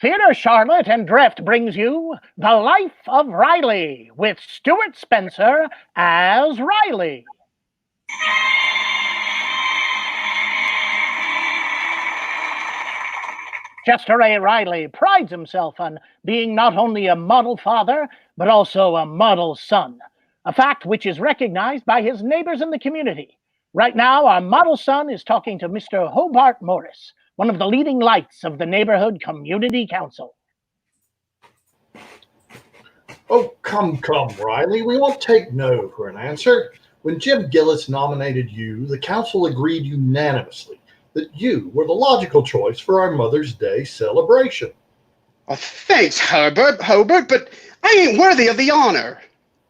Theatre Charlotte and Dreft brings you The Life of Riley with Stuart Spencer as Riley. Chester A. Riley prides himself on being not only a model father, but also a model son, a fact which is recognized by his neighbors in the community. Right now, our model son is talking to Mr. Hobart Morris, one of the leading lights of the neighborhood community council. Oh, come, Riley. We won't take no for an answer. When Jim Gillis nominated you, the council agreed unanimously that you were the logical choice for our Mother's Day celebration. Oh, thanks, Hobart, but I ain't worthy of the honor.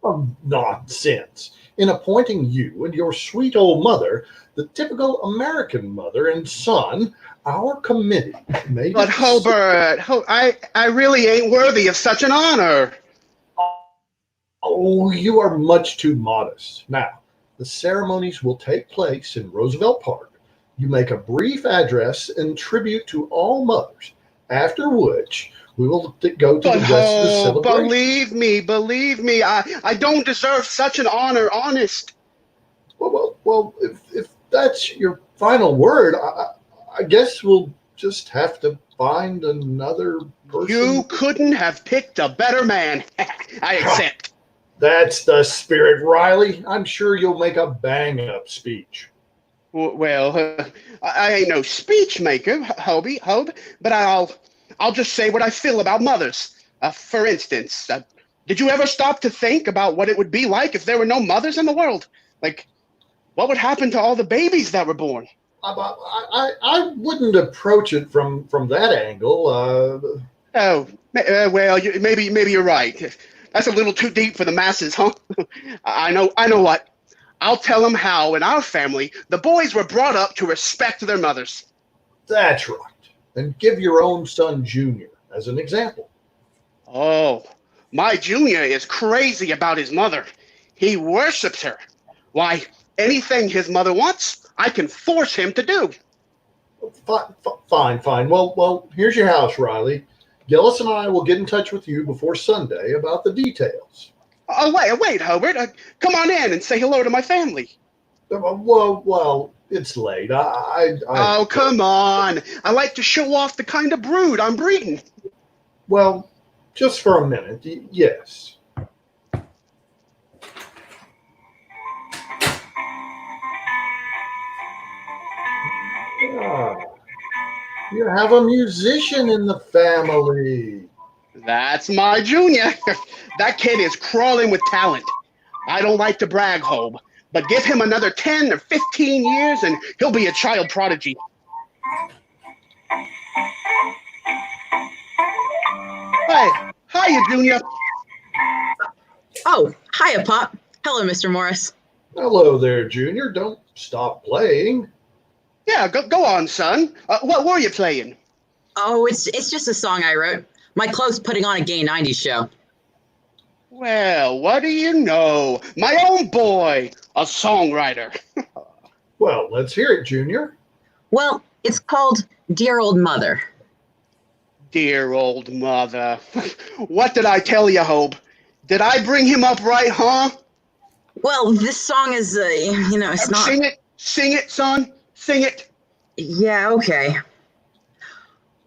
Oh, nonsense. In appointing you and your sweet old mother, the typical American mother and son, our committee made... But Hobart, I really ain't worthy of such an honor. Oh, you are much too modest. Now, the ceremonies will take place in Roosevelt Park. You make a brief address in tribute to all mothers, after which we will go to the rest of the celebration. Believe me, I don't deserve such an honor, honest. Well, if that's your final word, I guess we'll just have to find another person. You couldn't have picked a better man. I accept. That's the spirit, Riley. I'm sure you'll make a bang-up speech. Well, I ain't no speech maker, Hob, but I'll just say what I feel about mothers. For instance, did you ever stop to think about what it would be like if there were no mothers in the world? Like, what would happen to all the babies that were born? I wouldn't approach it from that angle. Well, maybe you're right. That's a little too deep for the masses, huh? I know what. I'll tell them how in our family the boys were brought up to respect their mothers. That's right. And give your own son Junior as an example. Oh, my Junior is crazy about his mother. He worships her. Why, anything his mother wants, I can force him to do. Fine. Well, here's your house, Riley. Gillis and I will get in touch with you before Sunday about the details. Wait, Hobart. Come on in and say hello to my family. Well, it's late. Oh, come on. I like to show off the kind of brood I'm breeding. Well, just for a minute, yes. You have a musician in the family. That's my Junior. That kid is crawling with talent. I don't like to brag, Hob, but give him another 10 or 15 years and he'll be a child prodigy. Hiya, Junior. Oh, hiya, Pop. Hello, Mr. Morris. Hello there, Junior. Don't stop playing. Yeah, go on, son. What were you playing? Oh, it's just a song I wrote. My close putting on a gay 90s show. Well, what do you know? My own boy, a songwriter. Well, let's hear it, Junior. Well, it's called Dear Old Mother. Dear old mother. What did I tell you, Hob? Did I bring him up right, huh? Well, this song is, it's not... Sing it, son. Sing it. Yeah, okay.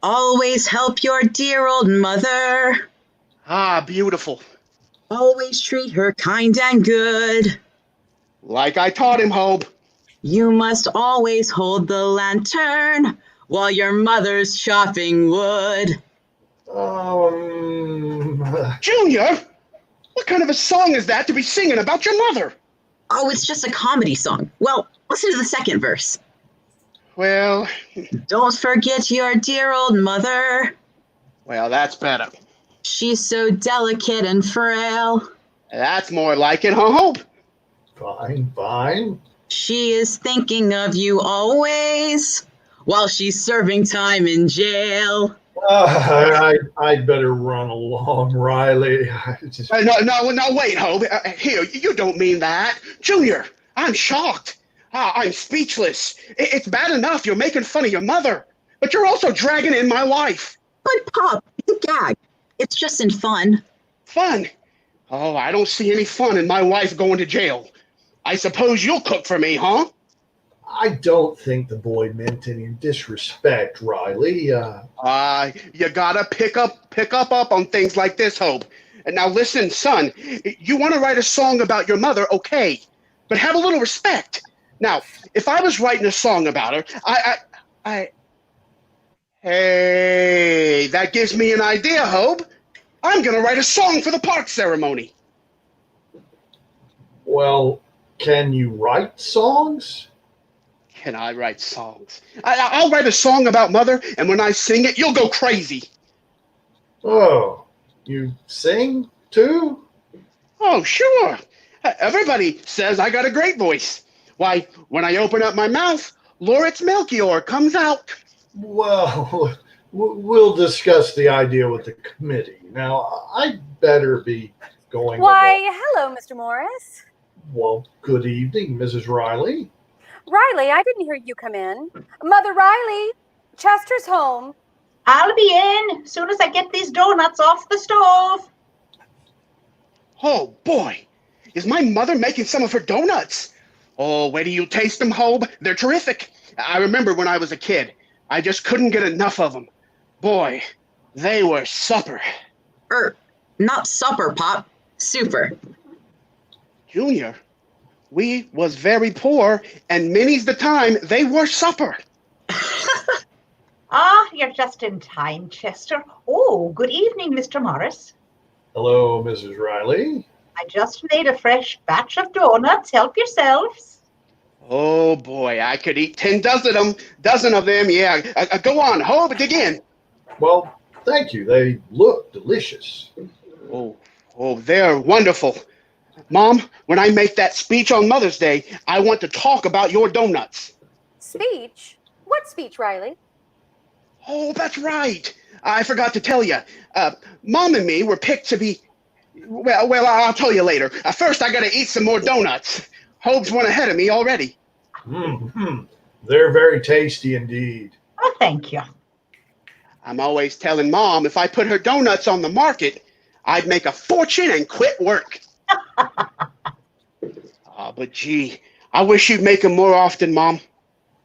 Always help your dear old mother. Ah, beautiful. Always treat her kind and good. Like I taught him, Hob. You must always hold the lantern while your mother's chopping wood. Junior, what kind of a song is that to be singing about your mother? Oh, it's just a comedy song. Well, listen to the second verse. Well... Don't forget your dear old mother. Well, that's better. She's so delicate and frail. That's more like it, huh, Hob? Fine. She is thinking of you always while she's serving time in jail. I'd better run along, Riley. No, wait, Hob. Here, you don't mean that. Junior, I'm shocked. I'm speechless. It's bad enough you're making fun of your mother, but you're also dragging in my wife. But, Pop, It's a gag. It's just in fun. Fun? Oh, I don't see any fun in my wife going to jail. I suppose you'll cook for me, huh? I don't think the boy meant any disrespect, Riley. You gotta pick up on things like this, Hope. And now listen, son, you want to write a song about your mother, okay, but have a little respect. Now, if I was writing a song about her, hey, that gives me an idea, Hope. I'm gonna write a song for the park ceremony. Well, can you write songs? Can I write songs? I'll write a song about mother, and when I sing it, you'll go crazy. Oh, you sing too? Oh, sure. Everybody says I got a great voice. Why, when I open up my mouth, Lauritz Melchior comes out. Well, we'll discuss the idea with the committee. Now, I'd better be going. Why, hello, Mr. Morris. Well, good evening, Mrs. Riley. Riley, I didn't hear you come in. Mother Riley, Chester's home. I'll be in as soon as I get these donuts off the stove. Oh, boy. Is my mother making some of her donuts? Oh, wait till you taste them, Hobe. They're terrific. I remember when I was a kid. I just couldn't get enough of them. Boy, they were supper. Not supper, Pop. Super. Junior, we was very poor, and many's the time they were supper. You're just in time, Chester. Oh, good evening, Mr. Morris. Hello, Mrs. Riley. I just made a fresh batch of donuts. Help yourselves. Oh, boy, I could eat 10 dozen of them, yeah. Go on, Hobe, dig in. Well, thank you. They look delicious. Oh, they're wonderful. Mom, when I make that speech on Mother's Day, I want to talk about your donuts. Speech? What speech, Riley? Oh, that's right. I forgot to tell you. Mom and me were picked to be... Well, I'll tell you later. First, I got to eat some more donuts. Hope's one ahead of me already. They're very tasty indeed. Oh, thank you. I'm always telling Mom if I put her donuts on the market, I'd make a fortune and quit work. But gee, I wish you'd make them more often, Mom.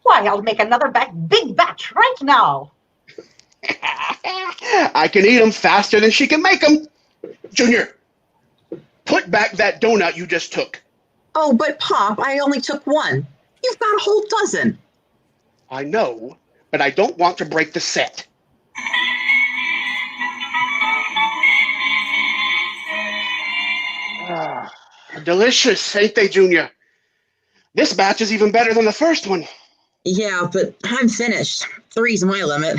Why, I'll make another big batch right now. I can eat them faster than she can make them. Junior, put back that donut you just took. Oh, but Pop, I only took one. You've got a whole dozen. I know, but I don't want to break the set. Delicious, ain't they, Junior? This batch is even better than the first one. Yeah, but I'm finished. 3's my limit.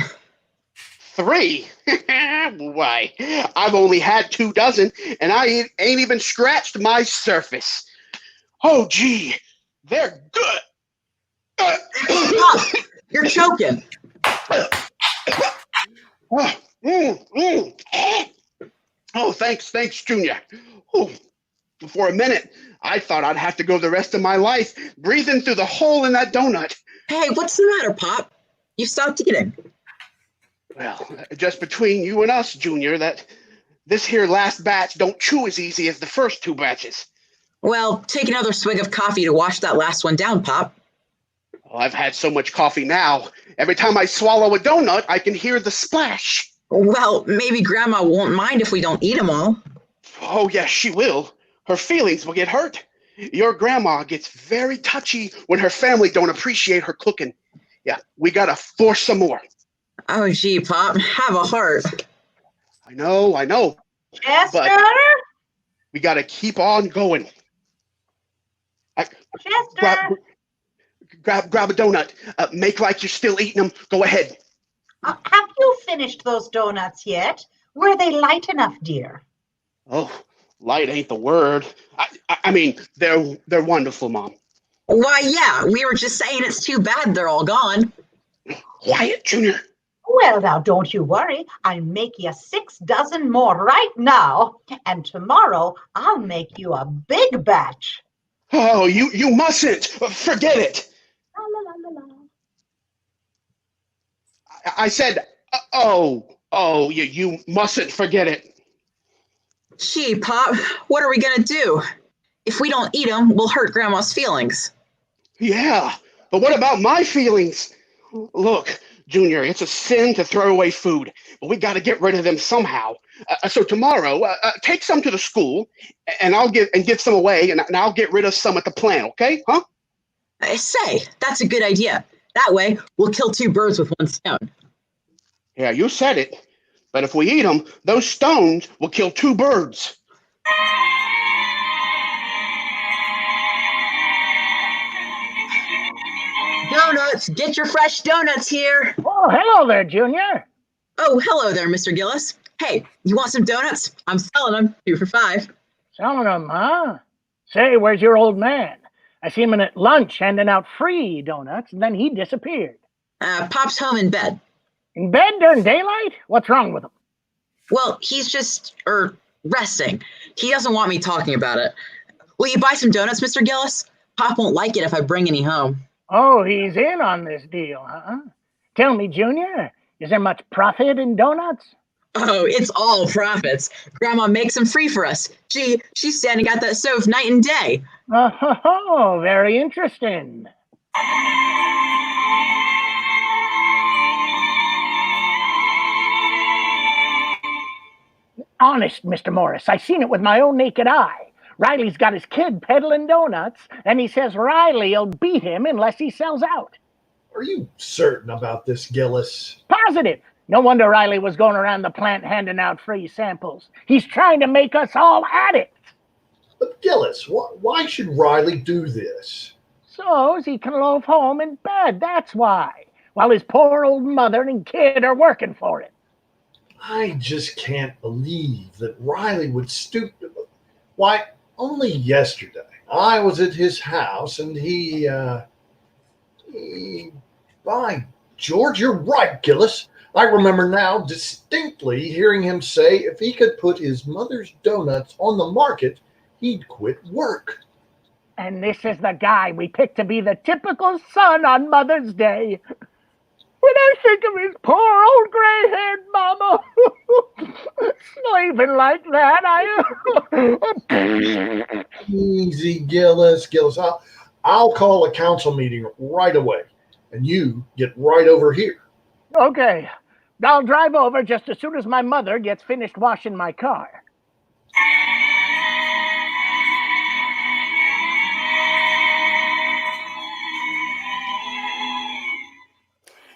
3? Why, I've only had 2 dozen, and I ain't even scratched my surface. Oh, gee, they're good. Pop, you're choking. Oh, thanks, Junior. Oh, for a minute, I thought I'd have to go the rest of my life breathing through the hole in that donut. Hey, what's the matter, Pop? You stopped eating. Well, just between you and us, Junior, that this here last batch don't chew as easy as the first 2 batches. Well, take another swig of coffee to wash that last one down, Pop. Oh, I've had so much coffee now. Every time I swallow a donut, I can hear the splash. Well, maybe Grandma won't mind if we don't eat them all. Oh, yes, she will. Her feelings will get hurt. Your grandma gets very touchy when her family don't appreciate her cooking. Yeah, we gotta force some more. Oh, gee, Pop, have a heart. I know. Chester? But we gotta keep on going. Chester? Grab a donut. Make like you're still eating them. Go ahead. Have you finished those donuts yet? Were they light enough, dear? Oh, light ain't the word. I mean, they're wonderful, Mom. Why, yeah, we were just saying it's too bad they're all gone. Quiet, Junior. Well, now, don't you worry. I'll make you 6 dozen more right now. And tomorrow, I'll make you a big batch. Oh, you mustn't. Forget it. La, la, la, la, la. I said, oh, Oh, you mustn't forget it. Gee, Pop, what are we gonna do? If we don't eat them, we'll hurt Grandma's feelings. Yeah, but what about my feelings? Look, Junior, it's a sin to throw away food, but we got to get rid of them somehow. So tomorrow, take some to the school, and I'll give some away, and I'll get rid of some at the plant. Okay? Huh? Say, that's a good idea. That way, we'll kill two birds with one stone. Yeah, you said it. But if we eat them, those stones will kill two birds. Donuts! Get your fresh donuts here! Oh, hello there, Junior. Oh, hello there, Mr. Gillis. Hey, you want some donuts? I'm selling them, 2 for $5. Some of them, huh? Say, where's your old man? I see him in at lunch handing out free donuts, and then he disappeared. Pop's home in bed. In bed during daylight? What's wrong with him? Well, he's just, resting. He doesn't want me talking about it. Will you buy some donuts, Mr. Gillis? Pop won't like it if I bring any home. Oh, he's in on this deal, huh? Tell me, Junior, is there much profit in donuts? Oh, it's all profits. Grandma makes them free for us. She's standing at that stove night and day. Oh, very interesting. Honest, Mr. Morris, I seen it with my own naked eye. Riley's got his kid peddling donuts, and he says Riley'll beat him unless he sells out. Are you certain about this, Gillis? Positive. No wonder Riley was going around the plant handing out free samples. He's trying to make us all addicts. But Gillis, why should Riley do this? So's he can loaf home in bed, that's why. While his poor old mother and kid are working for him. I just can't believe that Riley would stoop to... Why, only yesterday, I was at his house and he by George, you're right, Gillis. I remember now distinctly hearing him say if he could put his mother's donuts on the market, he'd quit work. And this is the guy we picked to be the typical son on Mother's Day. When I think of his poor old gray-haired mama slaving like that, Easy, Gillis. I'll call a council meeting right away, and you get right over here. Okay, I'll drive over just as soon as my mother gets finished washing my car.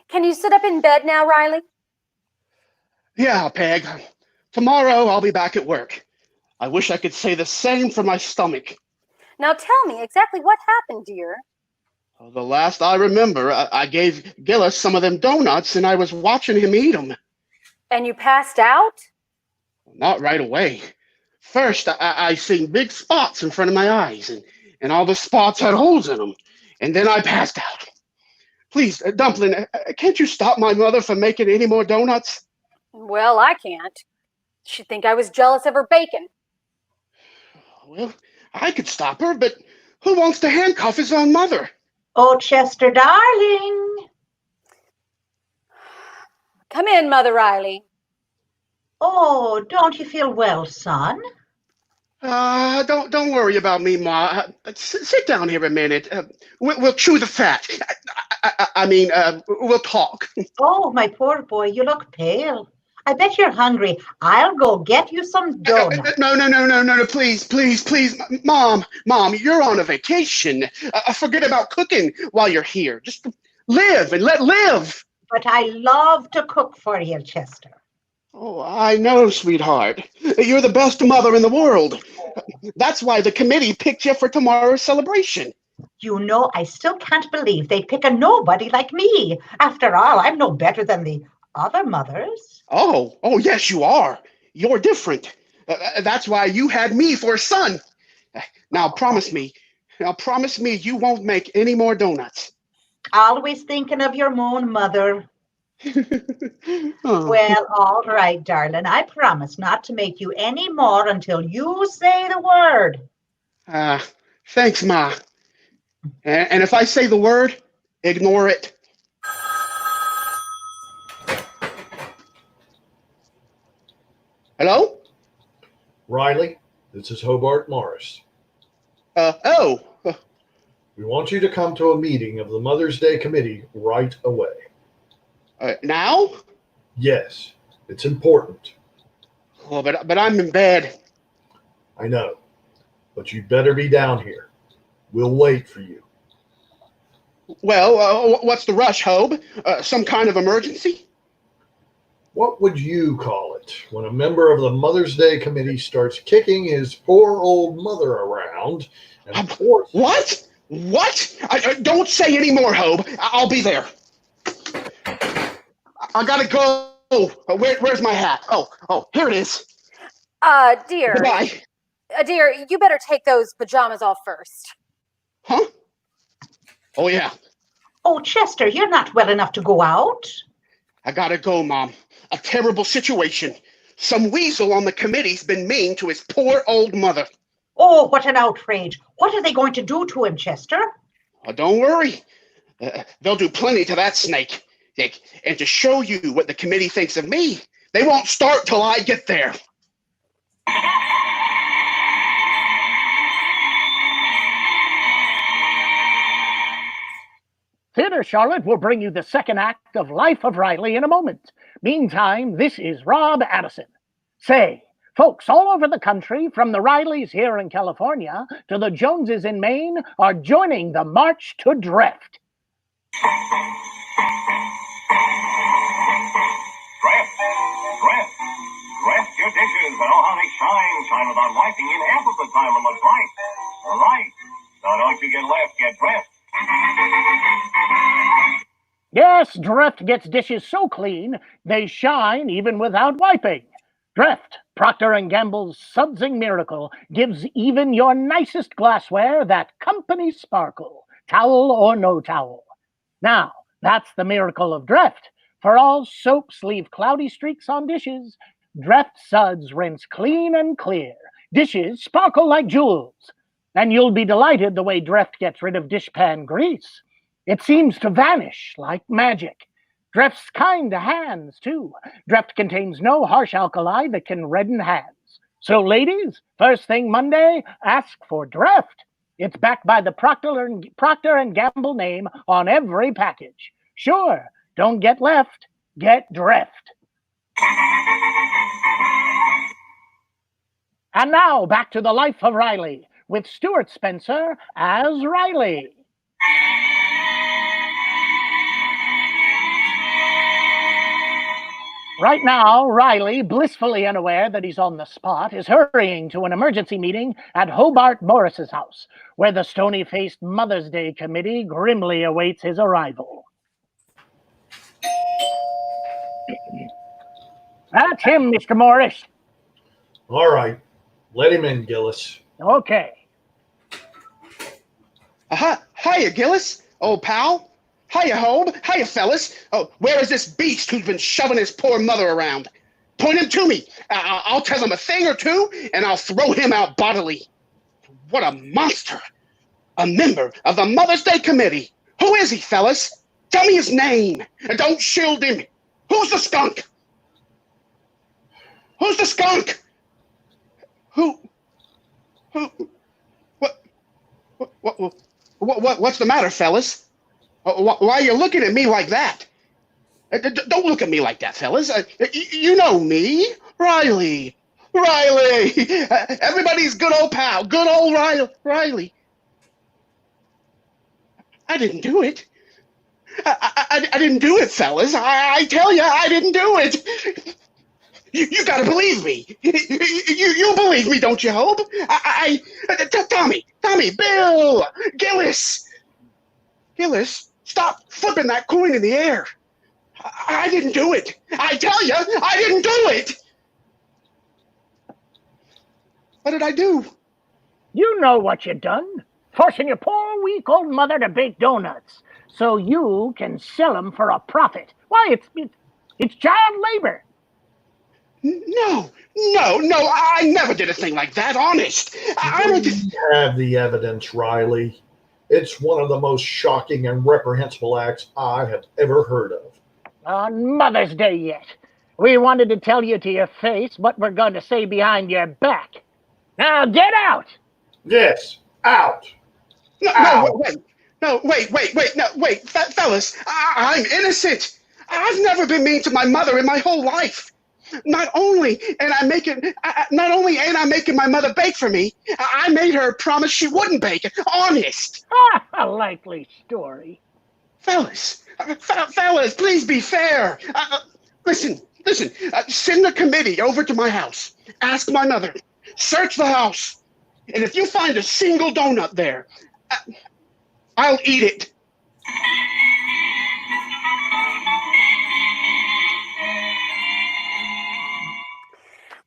Can you sit up in bed now, Riley? Yeah, Peg. Tomorrow I'll be back at work. I wish I could say the same for my stomach. Now tell me exactly what happened, dear. The last I remember, I gave Gillis some of them donuts and I was watching him eat them. And you passed out? Not right away. First, I seen big spots in front of my eyes, and all the spots had holes in them. And then I passed out. Please, Dumpling, can't you stop my mother from making any more donuts? Well, I can't. She'd think I was jealous of her bacon. Well, I could stop her, but who wants to handcuff his own mother? Oh, Chester, darling. Come in, Mother Riley. Oh, don't you feel well, son? Don't worry about me, Ma. Sit down here a minute. We'll chew the fat. We'll talk. Oh, my poor boy, you look pale. I bet you're hungry. I'll go get you some donuts. No, please. Mom, you're on a vacation. Forget about cooking while you're here. Just live and let live. But I love to cook for you, Chester. Oh, I know, sweetheart. You're the best mother in the world. That's why the committee picked you for tomorrow's celebration. You know, I still can't believe they pick a nobody like me. After all, I'm no better than the other mothers. Oh, yes, you are. You're different. That's why you had me for a son. Now, promise me you won't make any more donuts. Always thinking of your own mother. Oh. Well, all right, darling. I promise not to make you any more until you say the word. Thanks, Ma. And if I say the word, ignore it. Hello? Riley, this is Hobart Morris. Oh. We want you to come to a meeting of the Mother's Day Committee right away. Now? Yes, it's important. Oh, but I'm in bed. I know, but you'd better be down here. We'll wait for you. Well, what's the rush, Hobe? Some kind of emergency? What would you call it when a member of the Mother's Day Committee starts kicking his poor old mother around and force... What? What? Don't say any more, Hobe. I'll be there. I gotta go. Where's my hat? Oh, here it is. Dear. Goodbye. Dear, you better take those pajamas off first. Huh? Oh, yeah. Oh, Chester, you're not well enough to go out. I gotta go, Mom. A terrible situation. Some weasel on the committee's been mean to his poor old mother. Oh, what an outrage. What are they going to do to him, Chester? Oh, don't worry. They'll do plenty to that snake. And to show you what the committee thinks of me, they won't start till I get there. Theater Charlotte will bring you the second act of Life of Riley in a moment. Meantime, this is Rob Addison. Say, folks all over the country, from the Rileys here in California to the Joneses in Maine, are joining the March to Dreft. Dreft your dishes, and oh how they shine without wiping in half of the time and look right. Right. So don't you get left, get dressed. Yes, Dreft gets dishes so clean, they shine even without wiping. Dreft, Procter & Gamble's sudsing miracle, gives even your nicest glassware that company sparkle, towel or no towel. Now, that's the miracle of Dreft. For all soaps leave cloudy streaks on dishes, Dreft suds rinse clean and clear. Dishes sparkle like jewels. And you'll be delighted the way Dreft gets rid of dishpan grease. It seems to vanish like magic. Dreft's kind to hands, too. Dreft contains no harsh alkali that can redden hands. So, ladies, first thing Monday, ask for Dreft. It's backed by the Procter & Gamble name on every package. Sure, don't get left, get Dreft. And now, back to the Life of Riley, with Stuart Spencer as Riley. Right now, Riley, blissfully unaware that he's on the spot, is hurrying to an emergency meeting at Hobart Morris's house, where the stony-faced Mother's Day Committee grimly awaits his arrival. That's him, Mr. Morris. All right, let him in, Gillis. Okay. Hiya, Gillis, old pal. Hiya, Hobe. Hiya, fellas. Oh, where is this beast who's been shoving his poor mother around? Point him to me. I'll tell him a thing or two, and I'll throw him out bodily. What a monster. A member of the Mother's Day Committee. Who is he, fellas? Tell me his name, and don't shield him. Who's the skunk? Who's the skunk? What's the matter, fellas? Why are you looking at me like that? Don't look at me like that, fellas. You know me, Riley. Everybody's good old pal, good old Riley. I didn't do it. I didn't do it, fellas. I tell you, I didn't do it. You gotta believe me. You believe me, don't you, Hope? Tommy, Bill, Gillis, stop flipping that coin in the air. I didn't do it. I tell you, I didn't do it. What did I do? You know what you done. Forcing your poor, weak old mother to bake donuts so you can sell them for a profit. Why, it's child labor. No, I never did a thing like that, honest. We have the evidence, Riley. It's one of the most shocking and reprehensible acts I have ever heard of. On Mother's Day yet. We wanted to tell you to your face what we're going to say behind your back. Now get out! Yes, out. No, Ow. wait. No, wait, fellas, I'm innocent. I've never been mean to my mother in my whole life. Not only ain't I making my mother bake for me, I made her promise she wouldn't bake. Honest. A likely story. Fellas, please be fair. Listen, send a committee over to my house. Ask my mother. Search the house. And if you find a single donut there, I'll eat it.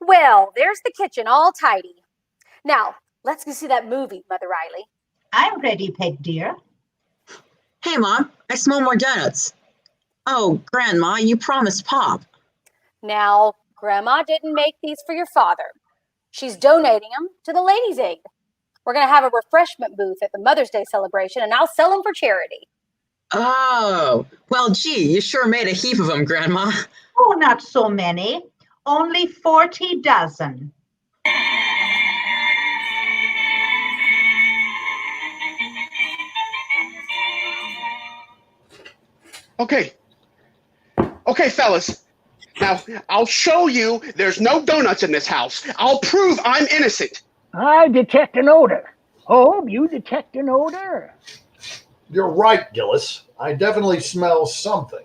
Well, there's the kitchen all tidy. Now, let's go see that movie, Mother Riley. I'm ready, Peg dear. Hey, Mom, I smell more donuts. Oh, Grandma, you promised Pop. Now, Grandma didn't make these for your father. She's donating them to the Ladies' Aid. We're going to have a refreshment booth at the Mother's Day celebration, and I'll sell them for charity. Oh, well, gee, you sure made a heap of them, Grandma. Oh, not so many. Only 40 dozen. Okay, fellas. Now, I'll show you there's no donuts in this house. I'll prove I'm innocent. I detect an odor. Hope you detect an odor. You're right, Gillis. I definitely smell something.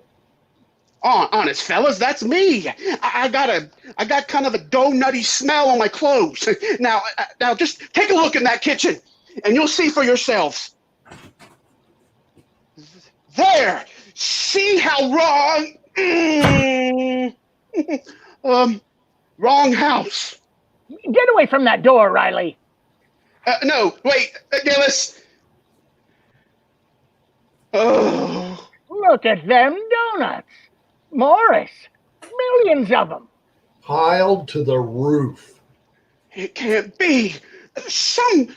Honest, fellas, that's me. I got kind of a doughnutty smell on my clothes. Now, just take a look in that kitchen, and you'll see for yourselves. There. See how wrong? Wrong house. Get away from that door, Riley. No, wait, Gillis. Oh. Look at them donuts. Morris, millions of them. Piled to the roof. It can't be. Some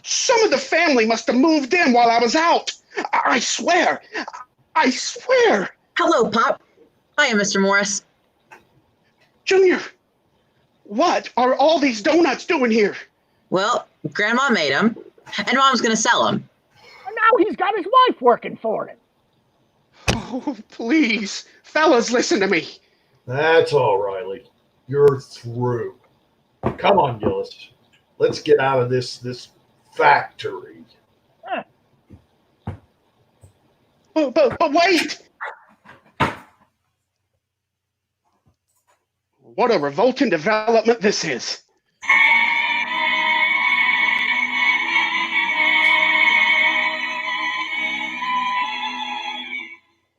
of the family must have moved in while I was out. I swear. Hello, Pop. Hiya, Mr. Morris. Junior, what are all these donuts doing here? Well, Grandma made them, and Mom's going to sell them. And now he's got his wife working for him. Oh, please. Fellas, listen to me. That's all, Riley. You're through. Come on, Gillis. Let's get out of this factory. But wait! What a revolting development this is.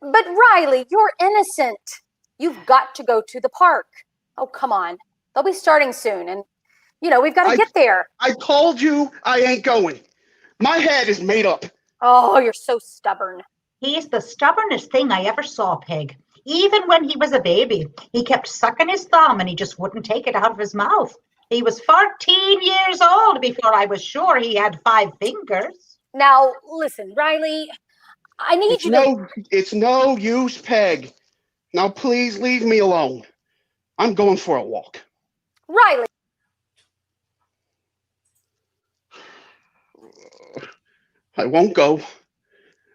But Riley, you're innocent. You've got to go to the park. Oh, come on. They'll be starting soon, and, we've got to get there. I told you I ain't going. My head is made up. Oh, you're so stubborn. He's the stubbornest thing I ever saw, Peg. Even when he was a baby, he kept sucking his thumb and he just wouldn't take it out of his mouth. He was 14 years old before I was sure he had 5 fingers. Now, listen, Riley, I need you to... It's no use, Peg. Now, please leave me alone. I'm going for a walk. Riley. I won't go.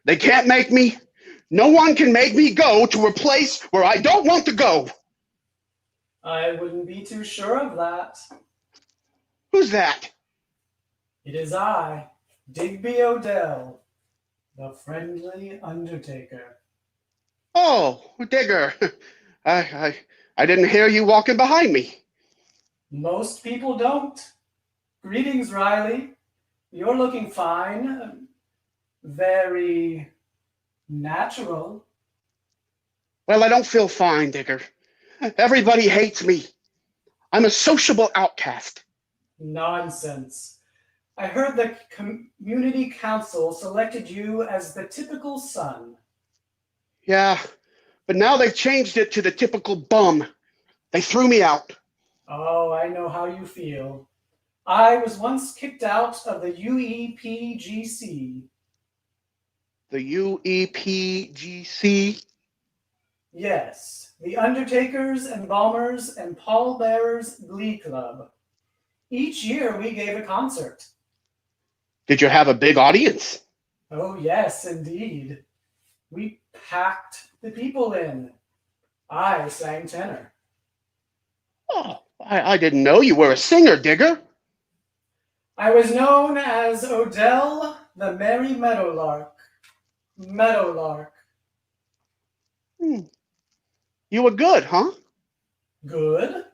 They can't make me. No one can make me go to a place where I don't want to go. I wouldn't be too sure of that. Who's that? It is I, Digby Odell, the friendly undertaker. Oh, Digger. I didn't hear you walking behind me. Most people don't. Greetings, Riley. You're looking fine. Very natural. Well, I don't feel fine, Digger. Everybody hates me. I'm a sociable outcast. Nonsense. I heard the community council selected you as the typical son. Yeah, but now they've changed it to the typical bum. They threw me out. Oh, I know how you feel. I was once kicked out of the UEPGC. The UEPGC? Yes, the Undertakers, Embalmers, and Pallbearers Glee Club. Each year we gave a concert. Did you have a big audience? Oh, yes, indeed. We packed the people in. I sang tenor. Oh, I didn't know you were a singer, Digger. I was known as Odell the Merry Meadowlark. Meadowlark. You were good, huh? Good.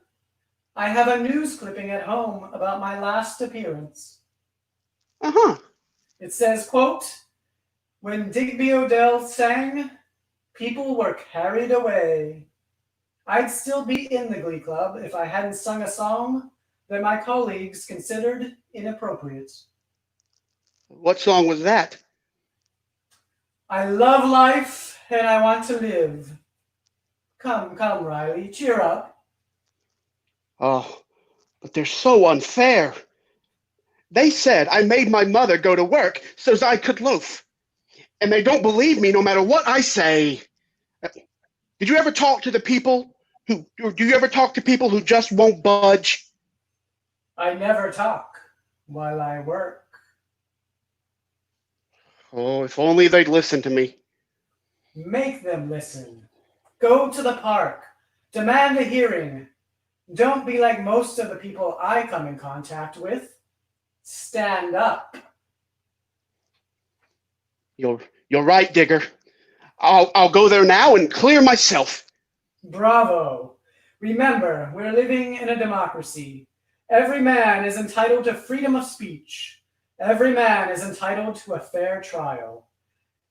I have a news clipping at home about my last appearance. Uh-huh. It says, quote, "When Digby Odell sang, people were carried away. I'd still be in the Glee Club if I hadn't sung a song that my colleagues considered inappropriate. What song was that? I love life and I want to live. Come, Riley, cheer up." Oh, but they're so unfair. They said I made my mother go to work so I could loaf. And they don't believe me no matter what I say. Did you ever talk to the people or do you ever talk to people who just won't budge? I never talk while I work. Oh, if only they'd listen to me. Make them listen. Go to the park. Demand a hearing. Don't be like most of the people I come in contact with. Stand up. You're right, Digger. I'll go there now and clear myself. Bravo. Remember, we're living in a democracy. Every man is entitled to freedom of speech. Every man is entitled to a fair trial.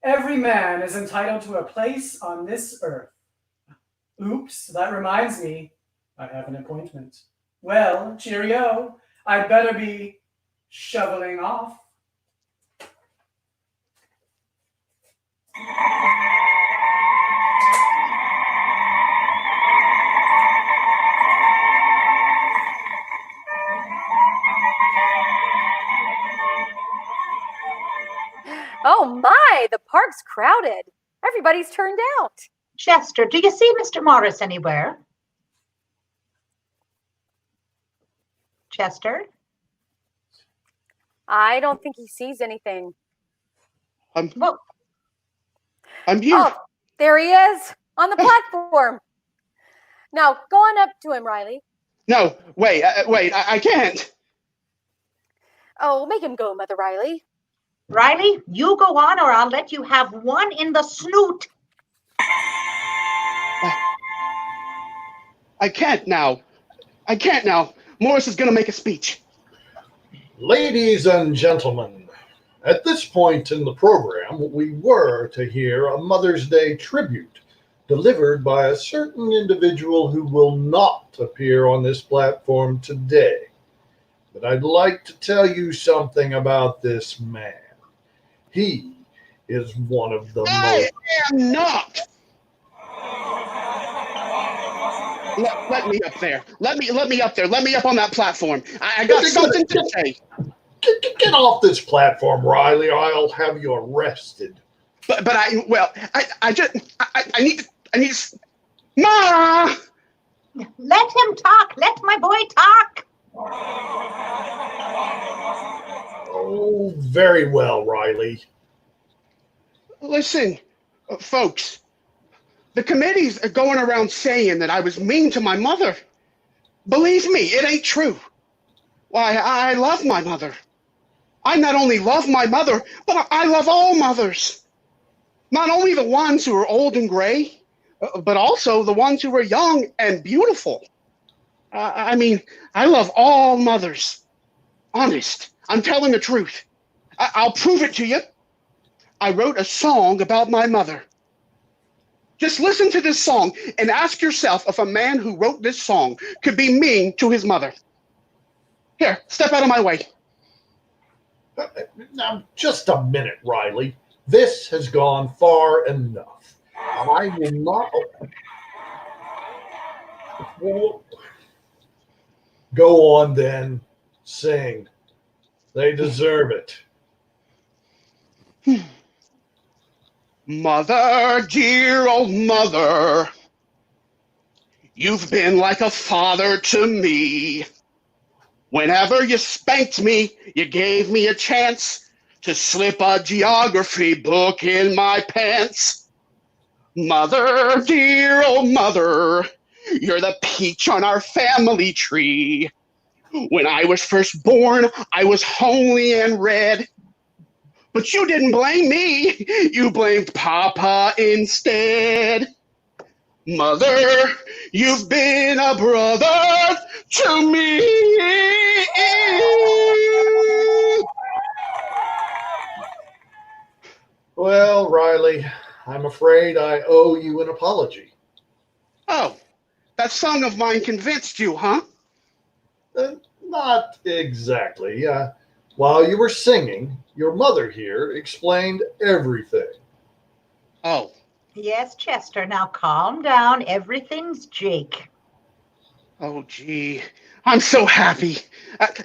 Every man is entitled to a place on this earth. Oops, that reminds me. I have an appointment. Well, cheerio. I'd better be shoveling off. Oh my, the park's crowded. Everybody's turned out. Chester, do you see Mr. Morris anywhere? Chester? I don't think he sees anything. I'm here. Oh, there he is on the platform. Now, go on up to him, Riley. No, wait, I can't. Oh, make him go, Mother Riley. Riley, you go on or I'll let you have one in the snoot. I can't now. Morris is going to make a speech. Ladies and gentlemen, at this point in the program, we were to hear a Mother's Day tribute delivered by a certain individual who will not appear on this platform today. But I'd like to tell you something about this man. He is one of the I am not. Let me up there. Let me up there. Let me up on that platform. I got something to say. Get off this platform, Riley, or I'll have you arrested. But I need to. Ma! Let him talk. Let my boy talk. Oh, very well, Riley. Listen, folks. The committees are going around saying that I was mean to my mother. Believe me, it ain't true. Why, I love my mother. I not only love my mother, but I love all mothers. Not only the ones who are old and gray, but also the ones who are young and beautiful. I mean, I love all mothers. Honest, I'm telling the truth. I'll prove it to you. I wrote a song about my mother. Just listen to this song and ask yourself if a man who wrote this song could be mean to his mother. Here, step out of my way. Now, just a minute, Riley. This has gone far enough. I will not. Well, go on then. Sing. They deserve it. Mother, dear old mother, you've been like a father to me. Whenever you spanked me, you gave me a chance to slip a geography book in my pants. Mother, dear old mother, you're the peach on our family tree. When I was first born, I was homely and red. But you didn't blame me. You blamed Papa instead. Mother, you've been a brother to me. Well, Riley, I'm afraid I owe you an apology. Oh, that song of mine convinced you, huh? Not exactly. While you were singing, your mother here explained everything. Oh. Yes, Chester, now calm down. Everything's Jake. Oh, gee. I'm so happy.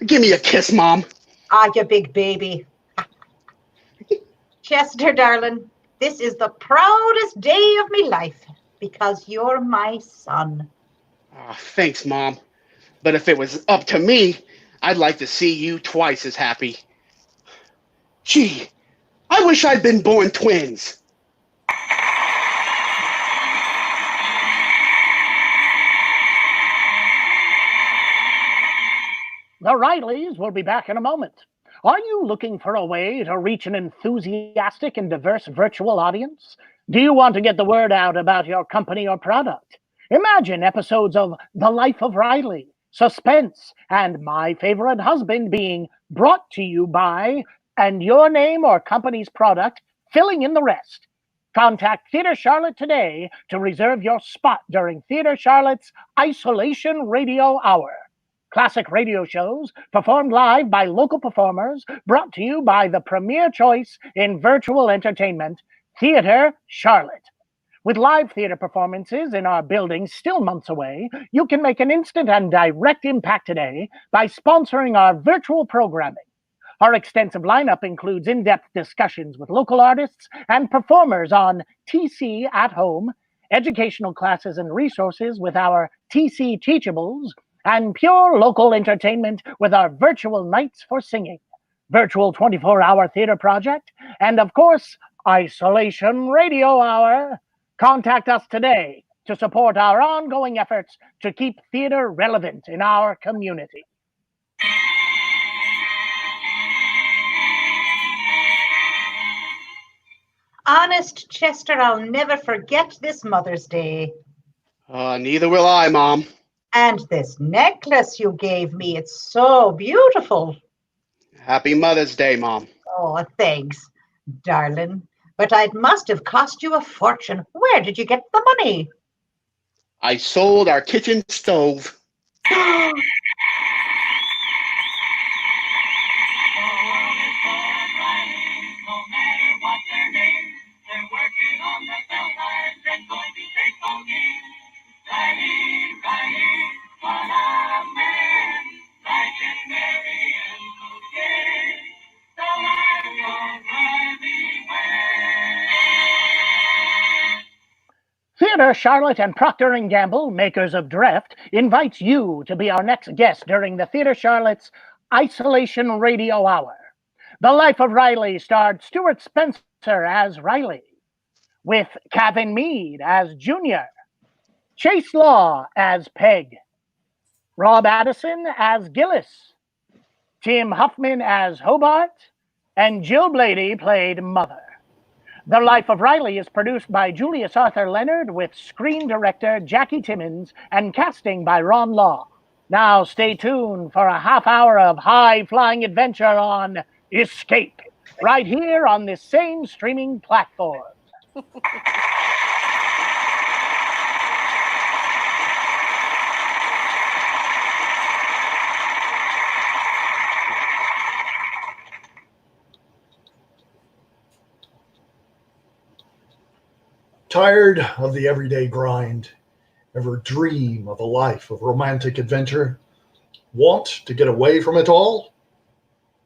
Give me a kiss, Mom. Ah, you big baby. Chester, darling, this is the proudest day of me life because you're my son. Oh, thanks, Mom. But if it was up to me, I'd like to see you twice as happy. Gee, I wish I'd been born twins. The Rileys will be back in a moment. Are you looking for a way to reach an enthusiastic and diverse virtual audience? Do you want to get the word out about your company or product? Imagine episodes of The Life of Riley, Suspense, and My Favorite Husband being brought to you by, and your name or company's product filling in the rest. Contact Theatre Charlotte today to reserve your spot during Theatre Charlotte's Isolation Radio Hour. Classic radio shows performed live by local performers, brought to you by the premier choice in virtual entertainment, Theatre Charlotte. With live theater performances in our building still months away, you can make an instant and direct impact today by sponsoring our virtual programming. Our extensive lineup includes in-depth discussions with local artists and performers on TC at Home, educational classes and resources with our TC Teachables, and pure local entertainment with our virtual nights for singing, virtual 24-hour theater project, and of course, Isolation Radio Hour. Contact us today to support our ongoing efforts to keep theater relevant in our community. Honest, Chester, I'll never forget this Mother's Day. Neither will I, Mom. And this necklace you gave me, it's so beautiful. Happy Mother's Day, Mom. Oh, thanks, darling. But it must have cost you a fortune. Where did you get the money? I sold our kitchen stove. Theatre Charlotte and Procter & Gamble, makers of Dreft, invites you to be our next guest during the Theatre Charlotte's Isolation Radio Hour. The Life of Riley starred Stuart Spencer as Riley, with Cavan Meade as Junior, Chase Law as Peg, Rob Addison as Gillis, Tim Huffman as Hobart, and Jill Bloede played Mother. The Life of Riley is produced by Julius Arthur Leonard with screen director Jackie Timmons and casting by Ron Law. Now stay tuned for a half hour of high-flying adventure on Escape, right here on this same streaming platform. Tired of the everyday grind? Ever dream of a life of romantic adventure? Want to get away from it all?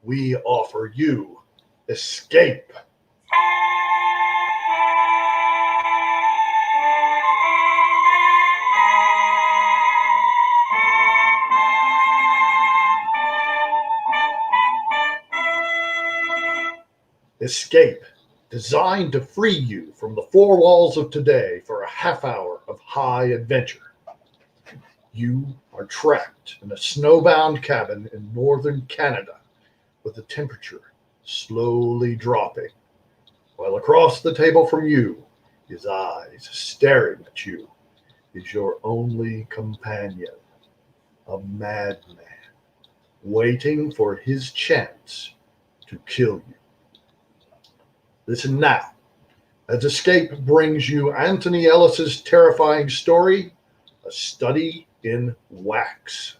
We offer you Escape. Escape, designed to free you from the four walls of today for a half hour of high adventure. You are trapped in a snowbound cabin in northern Canada with the temperature slowly dropping, while across the table from you, his eyes staring at you, is your only companion, a madman, waiting for his chance to kill you. Listen now, as Escape brings you Anthony Ellis's terrifying story, A Study in Wax.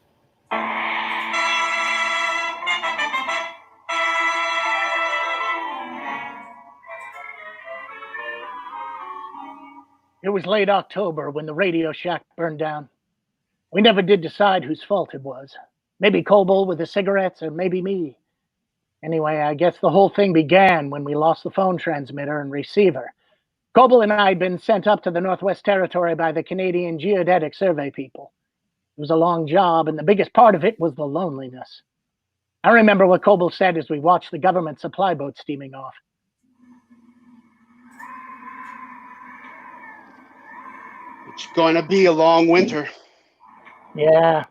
It was late October when the radio shack burned down. We never did decide whose fault it was. Maybe Kobel with the cigarettes, or maybe me. Anyway, I guess the whole thing began when we lost the phone transmitter and receiver. Kobel and I had been sent up to the Northwest Territory by the Canadian Geodetic Survey people. It was a long job, and the biggest part of it was the loneliness. I remember what Kobel said as we watched the government supply boat steaming off. It's going to be a long winter. Yeah.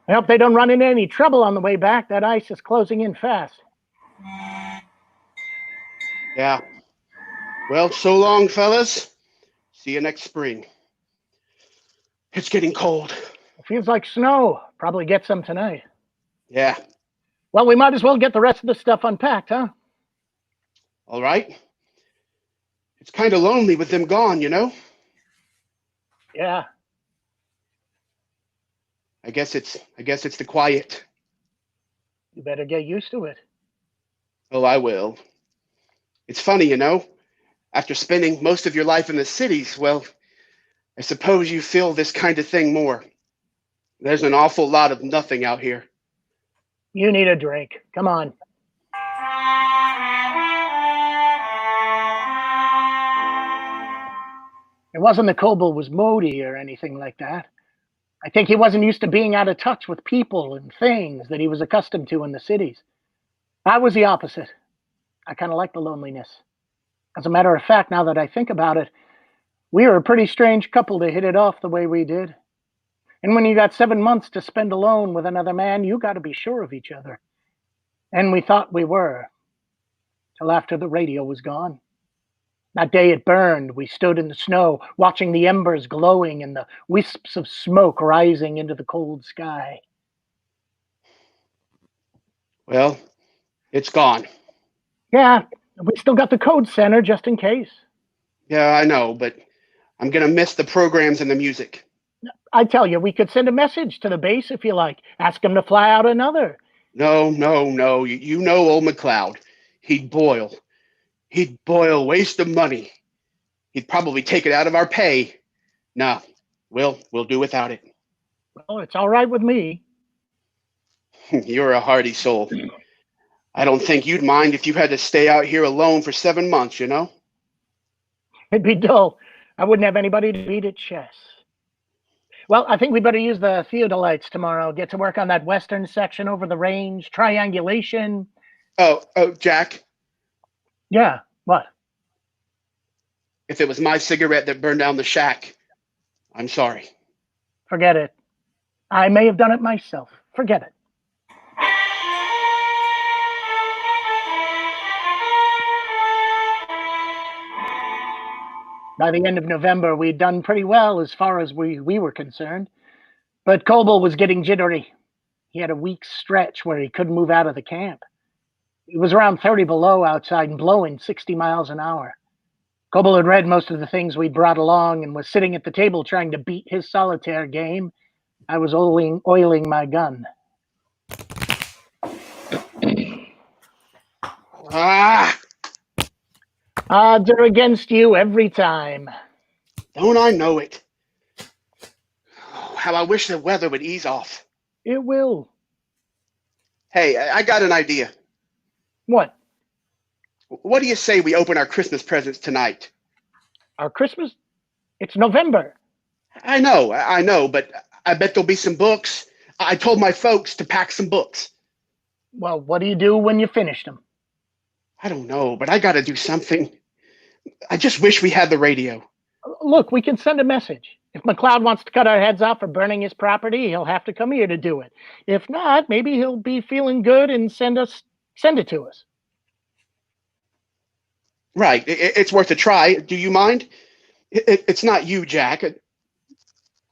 I hope they don't run into any trouble on the way back. That ice is closing in fast. Yeah. Well, so long, fellas. See you next spring. It's getting cold. It feels like snow. Probably get some tonight. Yeah. Well, we might as well get the rest of the stuff unpacked, huh? All right. It's kind of lonely with them gone, you know? Yeah. I guess it's the quiet. You better get used to it. Oh, I will. It's funny, you know? After spending most of your life in the cities, well, I suppose you feel this kind of thing more. There's an awful lot of nothing out here. You need a drink. Come on. It wasn't that Kobel was moody or anything like that. I think he wasn't used to being out of touch with people and things that he was accustomed to in the cities. I was the opposite. I kind of like the loneliness. As a matter of fact, now that I think about it, we were a pretty strange couple to hit it off the way we did. And when you got 7 months to spend alone with another man, you got to be sure of each other. And we thought we were, till after the radio was gone. That day it burned, we stood in the snow, watching the embers glowing and the wisps of smoke rising into the cold sky. Well, it's gone. Yeah, we still got the code center just in case. Yeah, I know, but I'm going to miss the programs and the music. I tell you, we could send a message to the base if you like. Ask them to fly out another. No. You know old McLeod. He'd boil. He'd boil, waste of money. He'd probably take it out of our pay. No, we'll do without it. Well, it's all right with me. You're a hardy soul. I don't think you'd mind if you had to stay out here alone for 7 months, you know? It'd be dull. I wouldn't have anybody to beat at chess. Well, I think we better use the theodolites tomorrow. Get to work on that western section over the range, triangulation. Oh, Jack. Yeah, what? If it was my cigarette that burned down the shack, I'm sorry. Forget it. I may have done it myself. Forget it. By the end of November, we'd done pretty well as far as we were concerned. But Kobel was getting jittery. He had a week's stretch where he couldn't move out of the camp. It was around 30 below outside and blowing 60 miles an hour. Kobel had read most of the things we'd brought along and was sitting at the table trying to beat his solitaire game. I was oiling my gun. Odds are against you every time. Don't I know it? Oh, how I wish the weather would ease off. It will. Hey, I got an idea. What? What do you say we open our Christmas presents tonight? Our Christmas? It's November. I know, but I bet there'll be some books. I told my folks to pack some books. Well, what do you do when you finish them? I don't know, but I got to do something. I just wish we had the radio. Look, we can send a message. If McLeod wants to cut our heads off for burning his property, he'll have to come here to do it. If not, maybe he'll be feeling good and send it to us. Right. It's worth a try. Do you mind? It's not you, Jack.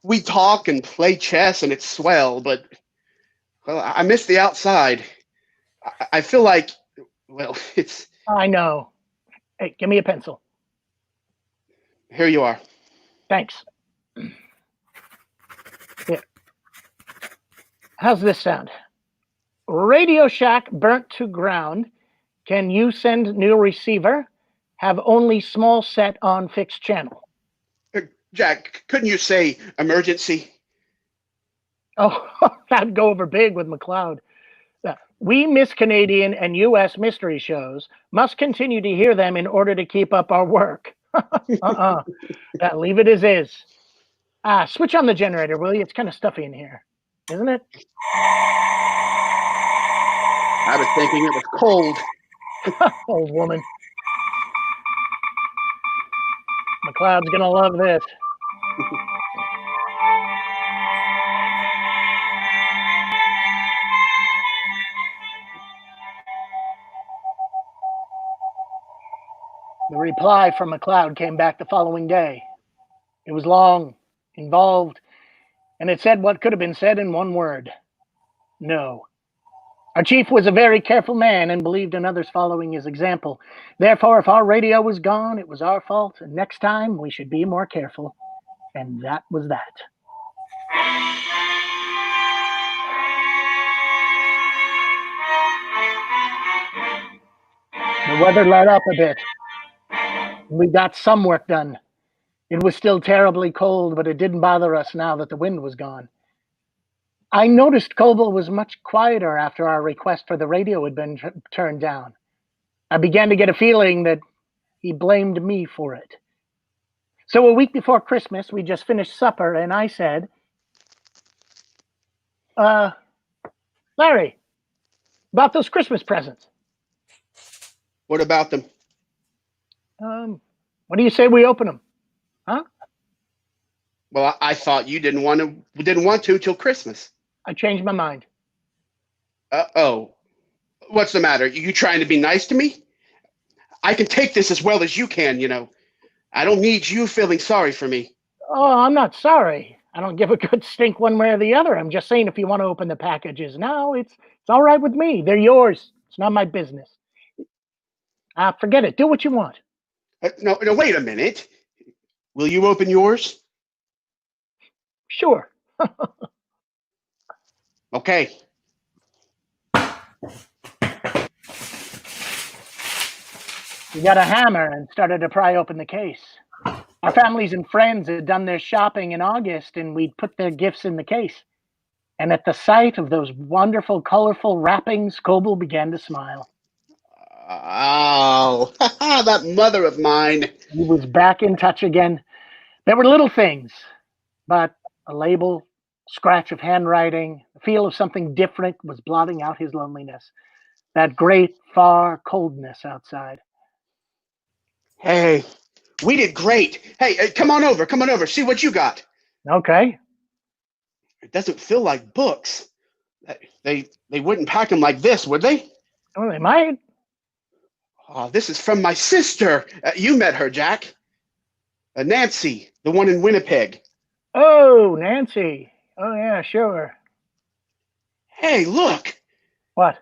We talk and play chess and it's swell, but, well, I miss the outside. I feel like, well, it's... I know. Hey, give me a pencil. Here you are. Thanks. Yeah. How's this sound? Radio Shack burnt to ground. Can you send new receiver? Have only small set on fixed channel. Jack, couldn't you say emergency? Oh, that'd go over big with McLeod. We miss Canadian and U.S. mystery shows, must continue to hear them in order to keep up our work. Leave it as is. Switch on the generator, will you? It's kind of stuffy in here, isn't it? I was thinking it was cold. Old woman. McLeod's gonna love this. The reply from McLeod came back the following day. It was long, involved, and it said what could have been said in one word. No. Our chief was a very careful man and believed in others following his example. Therefore, if our radio was gone, it was our fault, and next time we should be more careful. And that was that. The weather let up a bit. We got some work done. It was still terribly cold, but it didn't bother us now that the wind was gone. I noticed Kobel was much quieter after our request for the radio had been turned down. I began to get a feeling that he blamed me for it. So a week before Christmas, we just finished supper, and I said, Larry, about those Christmas presents. What about them? What do you say we open them? Huh? Well, I thought you didn't want to till Christmas. I changed my mind. Oh, what's the matter? You trying to be nice to me? I can take this as well as you can, you know. I don't need you feeling sorry for me. Oh, I'm not sorry. I don't give a good stink one way or the other. I'm just saying if you want to open the packages now, it's all right with me. They're yours. It's not my business. Forget it. Do what you want. No, wait a minute. Will you open yours? Sure. Okay. We got a hammer and started to pry open the case. Our families and friends had done their shopping in August, and we'd put their gifts in the case. And at the sight of those wonderful, colorful wrappings, Kobel began to smile. Oh, that mother of mine. He was back in touch again. There were little things, but a label, scratch of handwriting, the feel of something different was blotting out his loneliness. That great, far coldness outside. Hey, we did great. Hey, come on over. See what you got. Okay. It doesn't feel like books. They wouldn't pack them like this, would they? Oh, they might. Oh, this is from my sister. You met her, Jack. Nancy, the one in Winnipeg. Oh, Nancy. Oh, yeah, sure. Hey, look. What?